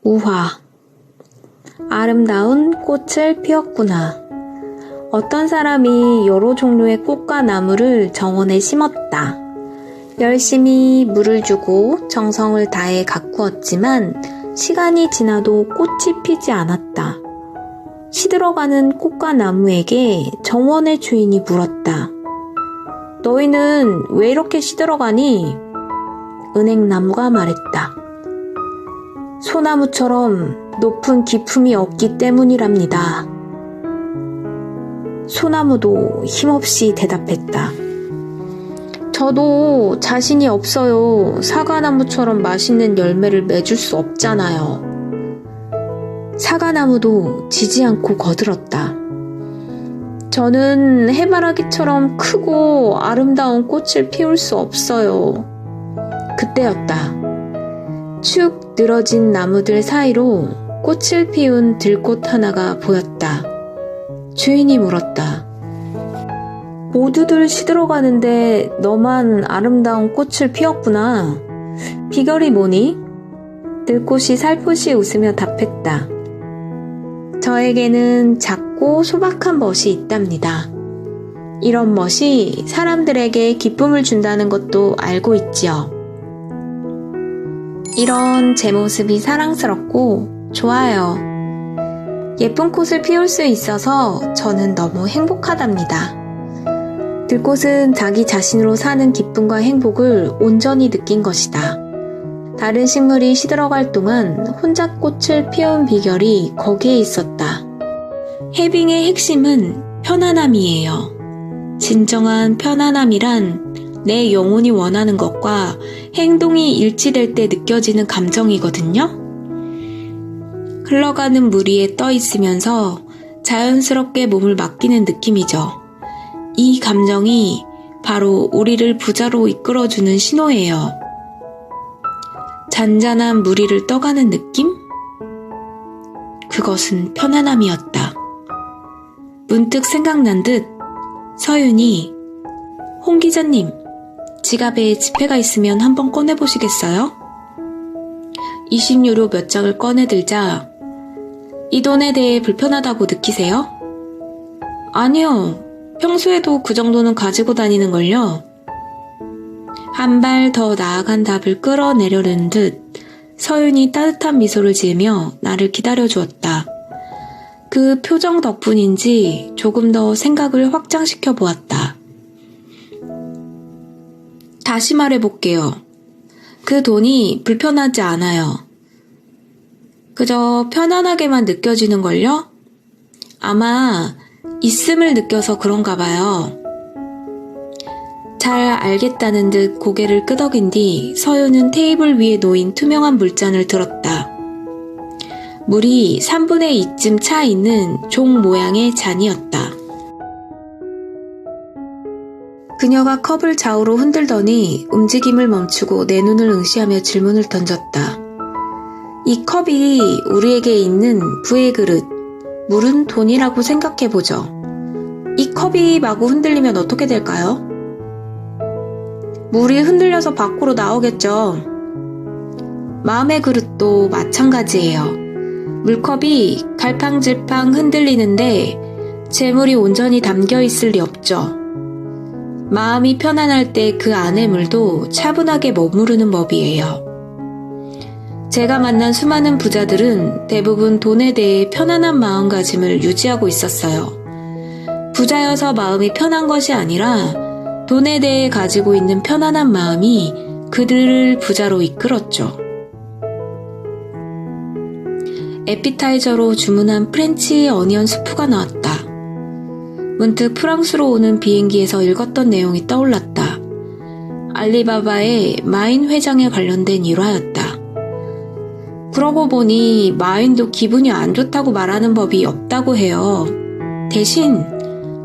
우화. 아름다운 꽃을 피웠구나. 어떤 사람이 여러 종류의 꽃과 나무를 정원에 심었다. 열심히 물을 주고 정성을 다해 가꾸었지만 시간이 지나도 꽃이 피지 않았다. 시들어가는 꽃과 나무에게 정원의 주인이 물었다. 너희는 왜 이렇게 시들어가니? 은행나무가 말했다. 소나무처럼 높은 기품이 없기 때문이랍니다. 소나무도 힘없이 대답했다. 저도 자신이 없어요. 사과나무처럼 맛있는 열매를 맺을 수 없잖아요. 사과나무도 지지 않고 거들었다. 저는 해바라기처럼 크고 아름다운 꽃을 피울 수 없어요. 그때였다. 축 늘어진 나무들 사이로 꽃을 피운 들꽃 하나가 보였다. 주인이 물었다. 모두들 시들어가는데 너만 아름다운 꽃을 피웠구나. 비결이 뭐니? 들꽃이 살포시 웃으며 답했다. 저에게는 작고 소박한 멋이 있답니다. 이런 멋이 사람들에게 기쁨을 준다는 것도 알고 있지요. 이런 제 모습이 사랑스럽고 좋아요. 예쁜 꽃을 피울 수 있어서 저는 너무 행복하답니다. 들꽃은 자기 자신으로 사는 기쁨과 행복을 온전히 느낀 것이다. 다른 식물이 시들어갈 동안 혼자 꽃을 피운 비결이 거기에 있었다. 해빙의 핵심은 편안함이에요. 진정한 편안함이란 내 영혼이 원하는 것과 행동이 일치될 때 느껴지는 감정이거든요. 흘러가는 물 위에 떠 있으면서 자연스럽게 몸을 맡기는 느낌이죠. 이 감정이 바로 우리를 부자로 이끌어주는 신호예요. 잔잔한 물 위를 떠가는 느낌? 그것은 편안함이었다. 문득 생각난 듯 서윤이 홍 기자님, 지갑에 지폐가 있으면 한번 꺼내보시겠어요? 20유로 몇 장을 꺼내들자 이 돈에 대해 불편하다고 느끼세요? 아니요. 평소에도 그 정도는 가지고 다니는걸요. 한 발 더 나아간 답을 끌어내려는 듯 서윤이 따뜻한 미소를 지으며 나를 기다려주었다. 그 표정 덕분인지 조금 더 생각을 확장시켜 보았다. 다시 말해볼게요. 그 돈이 불편하지 않아요. 그저 편안하게만 느껴지는걸요? 아마 있음을 느껴서 그런가 봐요. 잘 알겠다는 듯 고개를 끄덕인 뒤 서윤은 테이블 위에 놓인 투명한 물잔을 들었다. 물이 3분의 2쯤 차 있는 종 모양의 잔이었다. 그녀가 컵을 좌우로 흔들더니 움직임을 멈추고 내 눈을 응시하며 질문을 던졌다. 이 컵이 우리에게 있는 부의 그릇, 물은 돈이라고 생각해보죠. 이 컵이 마구 흔들리면 어떻게 될까요? 물이 흔들려서 밖으로 나오겠죠. 마음의 그릇도 마찬가지예요. 물컵이 갈팡질팡 흔들리는데 재물이 온전히 담겨있을 리 없죠. 마음이 편안할 때 그 안의 물도 차분하게 머무르는 법이에요. 제가 만난 수많은 부자들은 대부분 돈에 대해 편안한 마음가짐을 유지하고 있었어요. 부자여서 마음이 편한 것이 아니라 돈에 대해 가지고 있는 편안한 마음이 그들을 부자로 이끌었죠. 에피타이저로 주문한 프렌치 어니언 수프가 나왔다. 문득 프랑스로 오는 비행기에서 읽었던 내용이 떠올랐다. 알리바바의 마인 회장에 관련된 일화였다. 그러고 보니 마인도 기분이 안 좋다고 말하는 법이 없다고 해요. 대신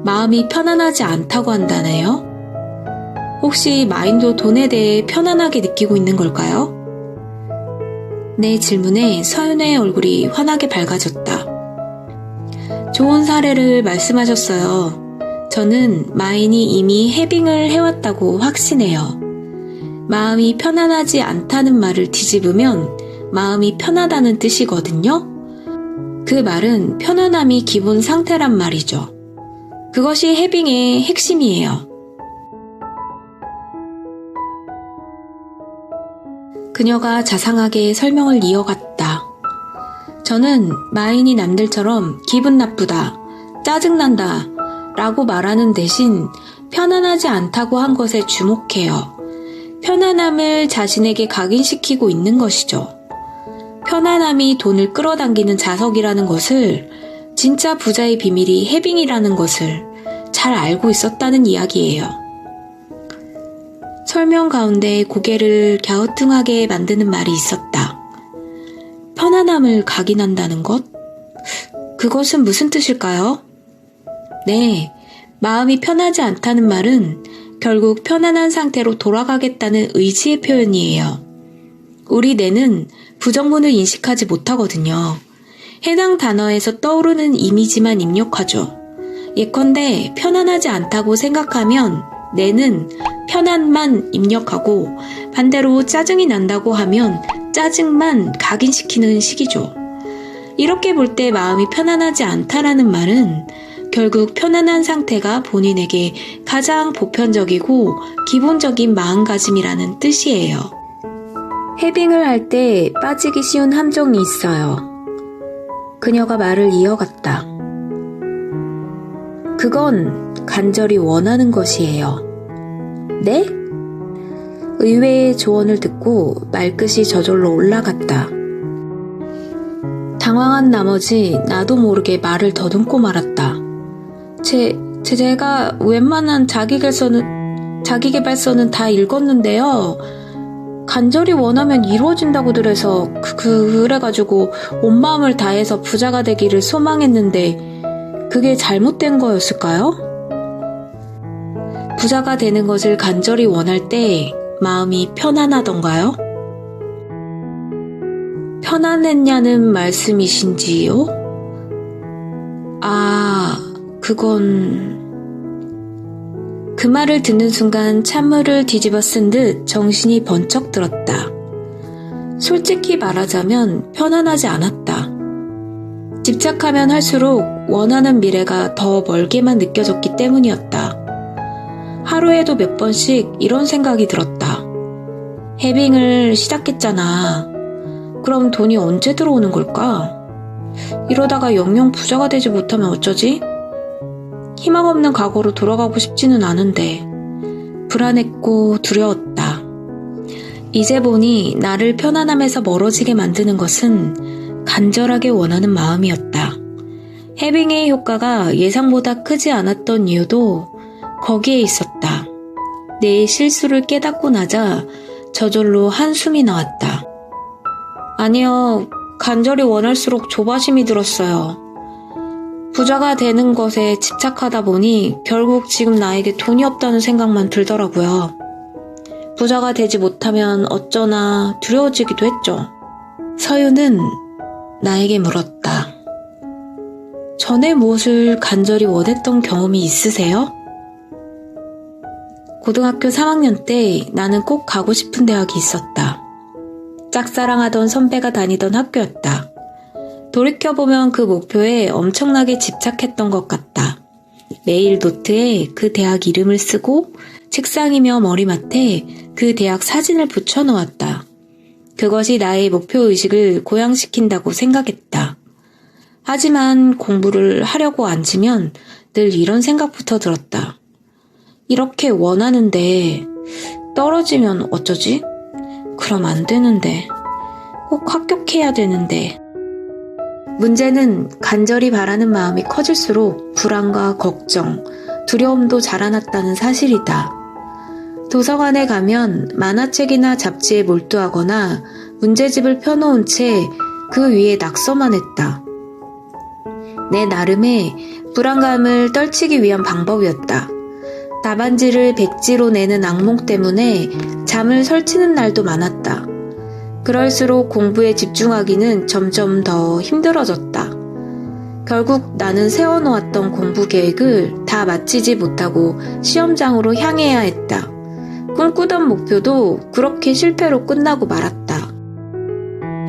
마음이 편안하지 않다고 한다네요. 혹시 마인도 돈에 대해 편안하게 느끼고 있는 걸까요? 내 질문에 서윤의 얼굴이 환하게 밝아졌다. 좋은 사례를 말씀하셨어요. 저는 마인이 이미 해빙을 해왔다고 확신해요. 마음이 편안하지 않다는 말을 뒤집으면 마음이 편하다는 뜻이거든요. 그 말은 편안함이 기본 상태란 말이죠. 그것이 해빙의 핵심이에요. 그녀가 자상하게 설명을 이어갔다. 저는 마인이 남들처럼 기분 나쁘다, 짜증난다 라고 말하는 대신 편안하지 않다고 한 것에 주목해요. 편안함을 자신에게 각인시키고 있는 것이죠. 편안함이 돈을 끌어당기는 자석이라는 것을, 진짜 부자의 비밀이 해빙이라는 것을 잘 알고 있었다는 이야기예요. 설명 가운데 고개를 갸우뚱하게 만드는 말이 있었다. 편안함을 각인한다는 것? 그것은 무슨 뜻일까요? 네, 마음이 편하지 않다는 말은 결국 편안한 상태로 돌아가겠다는 의지의 표현이에요. 우리 뇌는 부정문을 인식하지 못하거든요. 해당 단어에서 떠오르는 이미지만 입력하죠. 예컨대 편안하지 않다고 생각하면 뇌는 편안만 입력하고, 반대로 짜증이 난다고 하면 짜증만 각인시키는 식이죠. 이렇게 볼 때 마음이 편안하지 않다라는 말은 결국 편안한 상태가 본인에게 가장 보편적이고 기본적인 마음가짐이라는 뜻이에요. 해빙을 할 때 빠지기 쉬운 함정이 있어요. 그녀가 말을 이어갔다. 그건 간절히 원하는 것이에요. 네? 의외의 조언을 듣고 말끝이 저절로 올라갔다. 당황한 나머지 나도 모르게 말을 더듬고 말았다. 제가 웬만한 자기계발서는 다 읽었는데요. 간절히 원하면 이루어진다고들 해서 그래가지고 온 마음을 다해서 부자가 되기를 소망했는데 그게 잘못된 거였을까요? 부자가 되는 것을 간절히 원할 때 마음이 편안하던가요? 편안했냐는 말씀이신지요? 그건... 그 말을 듣는 순간 찬물을 뒤집어 쓴 듯 정신이 번쩍 들었다. 솔직히 말하자면 편안하지 않았다. 집착하면 할수록 원하는 미래가 더 멀게만 느껴졌기 때문이었다. 하루에도 몇 번씩 이런 생각이 들었다. 해빙을 시작했잖아. 그럼 돈이 언제 들어오는 걸까? 이러다가 영영 부자가 되지 못하면 어쩌지? 희망 없는 과거로 돌아가고 싶지는 않은데 불안했고 두려웠다. 이제 보니 나를 편안함에서 멀어지게 만드는 것은 간절하게 원하는 마음이었다. 해빙의 효과가 예상보다 크지 않았던 이유도 거기에 있었다. 내 실수를 깨닫고 나자 저절로 한숨이 나왔다. 아니요, 간절히 원할수록 조바심이 들었어요. 부자가 되는 것에 집착하다 보니 결국 지금 나에게 돈이 없다는 생각만 들더라고요. 부자가 되지 못하면 어쩌나 두려워지기도 했죠. 서유는 나에게 물었다. 전에 무엇을 간절히 원했던 경험이 있으세요? 고등학교 3학년 때 나는 꼭 가고 싶은 대학이 있었다. 짝사랑하던 선배가 다니던 학교였다. 돌이켜보면 그 목표에 엄청나게 집착했던 것 같다. 매일 노트에 그 대학 이름을 쓰고 책상이며 머리맡에 그 대학 사진을 붙여놓았다. 그것이 나의 목표의식을 고양시킨다고 생각했다. 하지만 공부를 하려고 앉으면 늘 이런 생각부터 들었다. 이렇게 원하는데 떨어지면 어쩌지? 그럼 안 되는데. 꼭 합격해야 되는데. 문제는 간절히 바라는 마음이 커질수록 불안과 걱정, 두려움도 자라났다는 사실이다. 도서관에 가면 만화책이나 잡지에 몰두하거나 문제집을 펴놓은 채 그 위에 낙서만 했다. 내 나름의 불안감을 떨치기 위한 방법이었다. 답안지를 백지로 내는 악몽 때문에 잠을 설치는 날도 많았다. 그럴수록 공부에 집중하기는 점점 더 힘들어졌다. 결국 나는 세워놓았던 공부 계획을 다 마치지 못하고 시험장으로 향해야 했다. 꿈꾸던 목표도 그렇게 실패로 끝나고 말았다.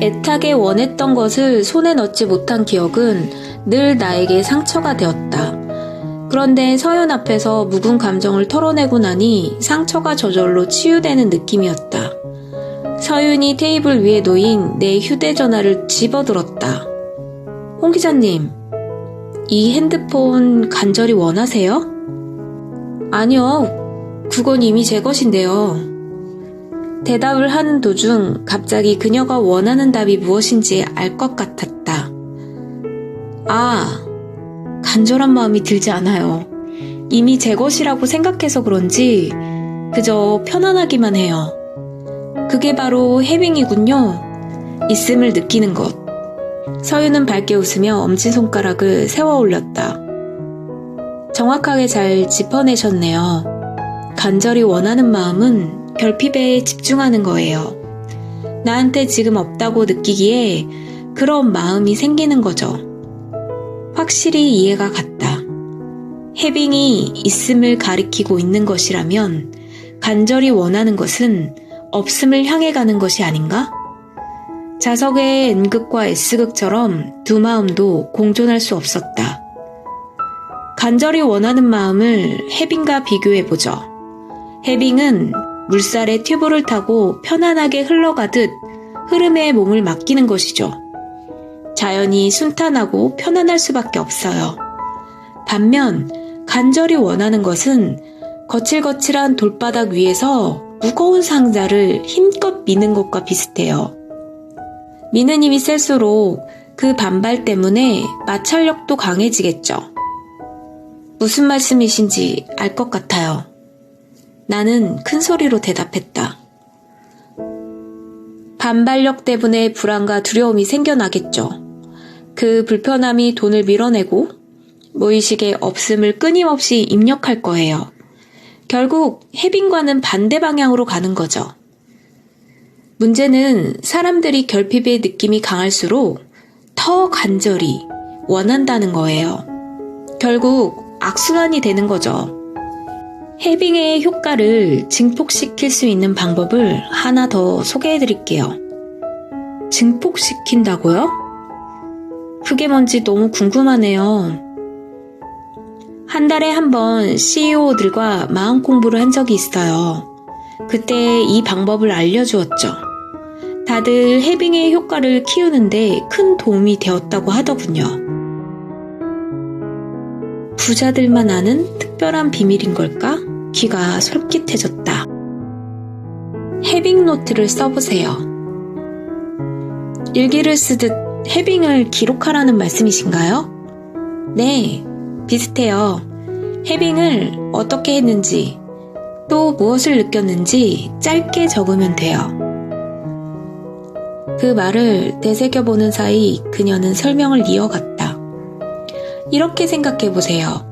애타게 원했던 것을 손에 넣지 못한 기억은 늘 나에게 상처가 되었다. 그런데 서윤 앞에서 묵은 감정을 털어내고 나니 상처가 저절로 치유되는 느낌이었다. 서윤이 테이블 위에 놓인 내 휴대전화를 집어들었다. 홍 기자님, 이 핸드폰 간절히 원하세요? 아니요, 그건 이미 제 것인데요. 대답을 하는 도중 갑자기 그녀가 원하는 답이 무엇인지 알 것 같았다. 간절한 마음이 들지 않아요. 이미 제 것이라고 생각해서 그런지 그저 편안하기만 해요. 그게 바로 해빙이군요. 있음을 느끼는 것. 서윤은 밝게 웃으며 엄지손가락을 세워 올렸다. 정확하게 잘 짚어내셨네요. 간절히 원하는 마음은 결핍에 집중하는 거예요. 나한테 지금 없다고 느끼기에 그런 마음이 생기는 거죠. 확실히 이해가 갔다. 해빙이 있음을 가리키고 있는 것이라면 간절히 원하는 것은 없음을 향해 가는 것이 아닌가? 자석의 N극과 S극처럼 두 마음도 공존할 수 없었다. 간절히 원하는 마음을 해빙과 비교해보죠. 해빙은 물살에 튜브를 타고 편안하게 흘러가듯 흐름에 몸을 맡기는 것이죠. 자연히 순탄하고 편안할 수밖에 없어요. 반면 간절히 원하는 것은 거칠거칠한 돌바닥 위에서 무거운 상자를 힘껏 미는 것과 비슷해요. 미는 힘이 셀수록 그 반발 때문에 마찰력도 강해지겠죠. 무슨 말씀이신지 알 것 같아요. 나는 큰 소리로 대답했다. 반발력 때문에 불안과 두려움이 생겨나겠죠. 그 불편함이 돈을 밀어내고 무의식의 없음을 끊임없이 입력할 거예요. 결국 해빙과는 반대 방향으로 가는 거죠. 문제는 사람들이 결핍의 느낌이 강할수록 더 간절히 원한다는 거예요. 결국 악순환이 되는 거죠. 해빙의 효과를 증폭시킬 수 있는 방법을 하나 더 소개해드릴게요. 증폭시킨다고요? 그게 뭔지 너무 궁금하네요. 한 달에 한 번 CEO들과 마음 공부를 한 적이 있어요. 그때 이 방법을 알려주었죠. 다들 해빙의 효과를 키우는데 큰 도움이 되었다고 하더군요. 부자들만 아는 특별한 비밀인 걸까? 귀가 솔깃해졌다. 해빙 노트를 써보세요. 일기를 쓰듯 해빙을 기록하라는 말씀이신가요? 네, 비슷해요. 해빙을 어떻게 했는지, 또 무엇을 느꼈는지 짧게 적으면 돼요. 그 말을 되새겨보는 사이 그녀는 설명을 이어갔다. 이렇게 생각해보세요.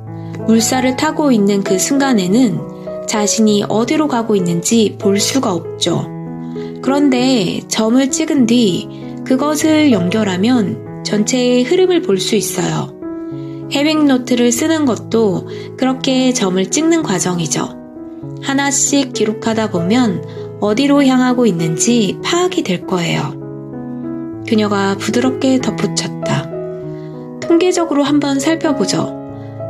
물살을 타고 있는 그 순간에는 자신이 어디로 가고 있는지 볼 수가 없죠. 그런데 점을 찍은 뒤 그것을 연결하면 전체의 흐름을 볼 수 있어요. 해빙 노트를 쓰는 것도 그렇게 점을 찍는 과정이죠. 하나씩 기록하다 보면 어디로 향하고 있는지 파악이 될 거예요. 그녀가 부드럽게 덧붙였다. 통계적으로 한번 살펴보죠.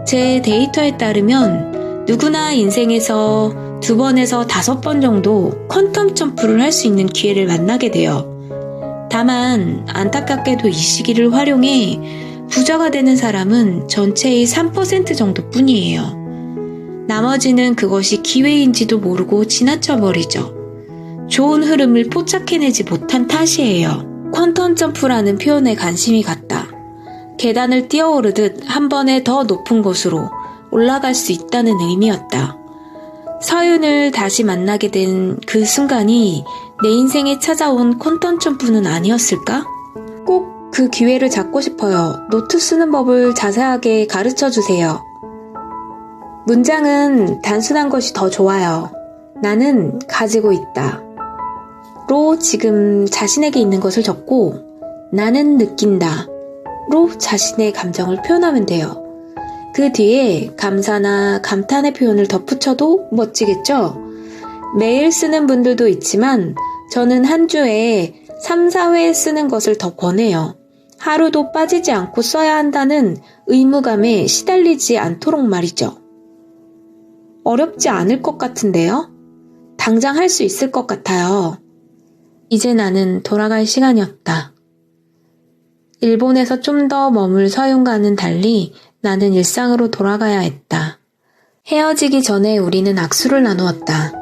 제 데이터에 따르면 누구나 인생에서 2번에서 5번 정도 퀀텀 점프를 할 수 있는 기회를 만나게 돼요. 다만 안타깝게도 이 시기를 활용해 부자가 되는 사람은 전체의 3% 정도뿐이에요. 나머지는 그것이 기회인지도 모르고 지나쳐버리죠. 좋은 흐름을 포착해내지 못한 탓이에요. 퀀텀 점프라는 표현에 관심이 갔다. 계단을 뛰어오르듯 한 번에 더 높은 곳으로 올라갈 수 있다는 의미였다. 서윤을 다시 만나게 된 그 순간이 내 인생에 찾아온 퀀텀 점프는 아니었을까? 꼭 그 기회를 잡고 싶어요. 노트 쓰는 법을 자세하게 가르쳐 주세요. 문장은 단순한 것이 더 좋아요. 나는 가지고 있다. 로 지금 자신에게 있는 것을 적고 나는 느낀다. 로 자신의 감정을 표현하면 돼요. 그 뒤에 감사나 감탄의 표현을 덧붙여도 멋지겠죠? 매일 쓰는 분들도 있지만 저는 한 주에 3, 4회 쓰는 것을 더 권해요. 하루도 빠지지 않고 써야 한다는 의무감에 시달리지 않도록 말이죠. 어렵지 않을 것 같은데요? 당장 할 수 있을 것 같아요. 이제 나는 돌아갈 시간이었다. 일본에서 좀 더 머물 서윤과는 달리 나는 일상으로 돌아가야 했다. 헤어지기 전에 우리는 악수를 나누었다.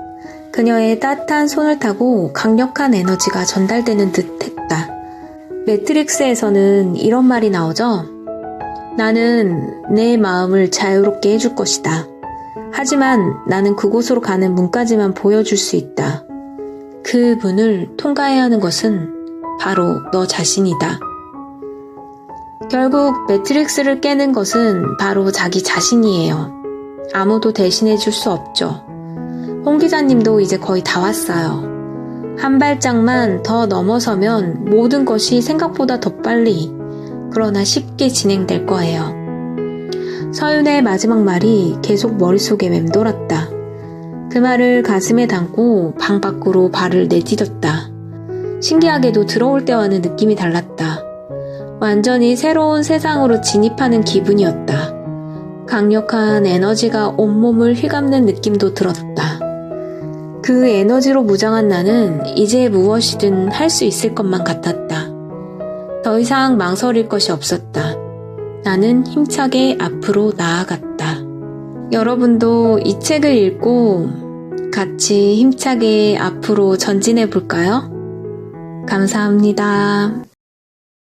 그녀의 따뜻한 손을 타고 강력한 에너지가 전달되는 듯 했다. 매트릭스에서는 이런 말이 나오죠. 나는 내 마음을 자유롭게 해줄 것이다. 하지만 나는 그곳으로 가는 문까지만 보여줄 수 있다. 그 문을 통과해야 하는 것은 바로 너 자신이다. 결국 매트릭스를 깨는 것은 바로 자기 자신이에요. 아무도 대신해 줄 수 없죠. 홍 기자님도 이제 거의 다 왔어요. 한 발짝만 더 넘어서면 모든 것이 생각보다 더 빨리, 그러나 쉽게 진행될 거예요. 서윤의 마지막 말이 계속 머릿속에 맴돌았다. 그 말을 가슴에 담고 방 밖으로 발을 내디뎠다. 신기하게도 들어올 때와는 느낌이 달랐다. 완전히 새로운 세상으로 진입하는 기분이었다. 강력한 에너지가 온몸을 휘감는 느낌도 들었다. 그 에너지로 무장한 나는 이제 무엇이든 할 수 있을 것만 같았다. 더 이상 망설일 것이 없었다. 나는 힘차게 앞으로 나아갔다. 여러분도 이 책을 읽고 같이 힘차게 앞으로 전진해 볼까요? 감사합니다.